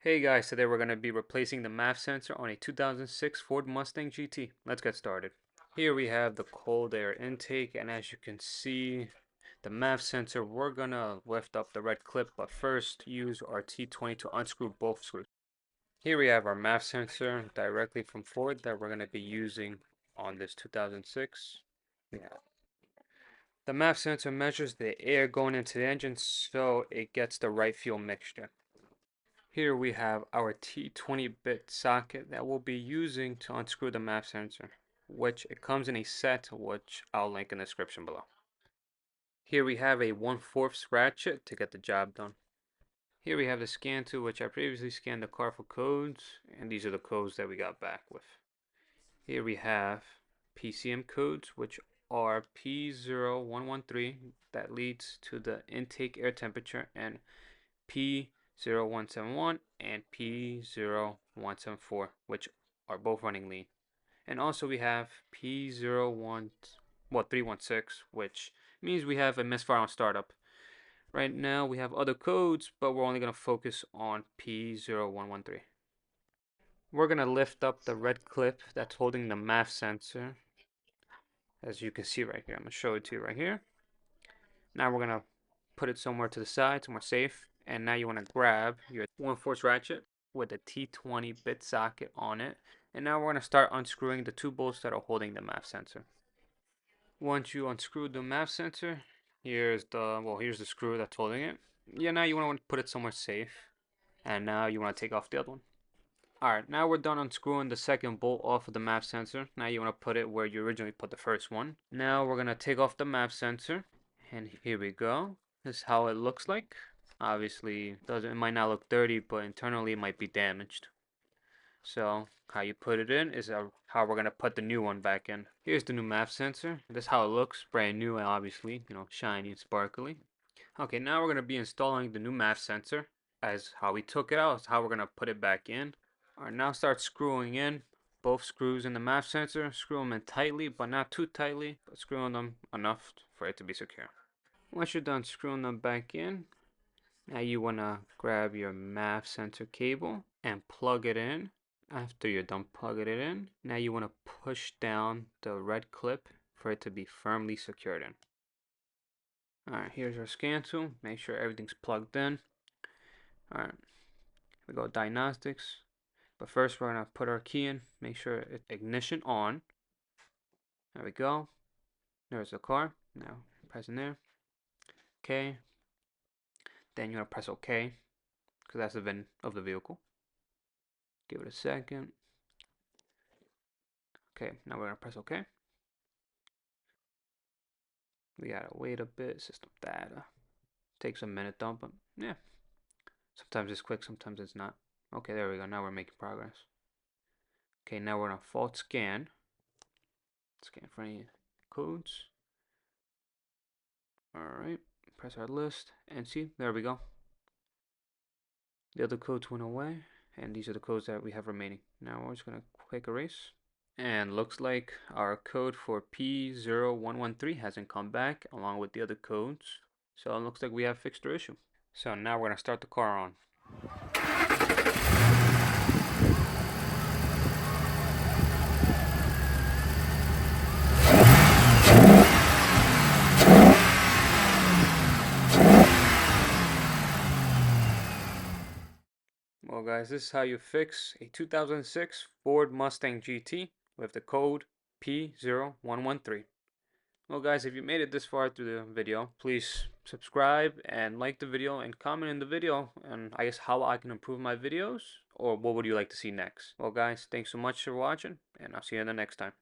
Hey guys, today we're going to be replacing the MAF sensor on a 2006 Ford Mustang GT. Let's get started. Here we have the cold air intake, and as you can see, the MAF sensor, we're going to lift up the red clip, but first use our T20 to unscrew both screws. Here we have our MAF sensor directly from Ford that we're going to be using on this 2006. Yeah. The MAF sensor measures the air going into the engine so it gets the right fuel mixture. Here we have our T20-bit socket that we'll be using to unscrew the MAF sensor, which it comes in a set, which I'll link in the description below. Here we have a 1/4 ratchet to get the job done. Here we have the scan tool, which I previously scanned the car for codes, and these are the codes that we got back with. Here we have PCM codes, which are P0113, that leads to the intake air temperature, and P0171 and P0174, which are both running lean. And also we have P316, which means we have a misfire on startup. Right now we have other codes, but we're only going to focus on P0113. We're going to lift up the red clip that's holding the MAF sensor. As you can see right here, I'm going to show it to you right here. Now we're going to put it somewhere to the side, somewhere safe. And now you want to grab your 1/4 ratchet with a T20-bit socket on it. And now we're going to start unscrewing the two bolts that are holding the MAF sensor. Once you unscrew the MAF sensor, here's the screw that's holding it. Yeah, now you want to put it somewhere safe. And now you want to take off the other one. Alright, now we're done unscrewing the second bolt off of the MAF sensor. Now you want to put it where you originally put the first one. Now we're going to take off the MAF sensor. And here we go. This is how it looks like. Obviously, it might not look dirty, but internally it might be damaged. So how you put it in is how we're going to put the new one back in. Here's the new MAF sensor. This is how it looks. Brand new, obviously. Shiny and sparkly. Okay, now we're going to be installing the new MAF sensor. As how we took it out is how we're going to put it back in. Alright, now start screwing in both screws in the MAF sensor. Screw them in tightly, but not too tightly, but screw them enough for it to be secure. Once you're done screwing them back in, now you want to grab your MAF sensor cable and plug it in. After you're done plugging it in, now you want to push down the red clip for it to be firmly secured in. Alright, here's our scan tool. Make sure everything's plugged in. Alright, we go diagnostics. But first we're going to put our key in. Make sure it's ignition on. There we go. There's the car. Now press in there. Okay. Then you're going to press OK, because that's the VIN of the vehicle. Give it a second. Okay, now we're going to press OK. We got to wait a bit. System data. Takes a minute though, but yeah. Sometimes it's quick, sometimes it's not. Okay, there we go. Now we're making progress. Okay, now we're going to fault scan. Scan for any codes. Alright, press our list and see, there we go. The other codes went away, and these are the codes that we have remaining. Now we're just going to click erase. And looks like our code for P0113 hasn't come back along with the other codes. So it looks like we have fixed our issue. So now we're going to start the car on. Well guys, this is how you fix a 2006 Ford Mustang GT with the code P0113. Well guys, if you made it this far through the video, please subscribe and like the video and comment in the video and I guess how I can improve my videos or what would you like to see next. Well guys, thanks so much for watching and I'll see you in the next time.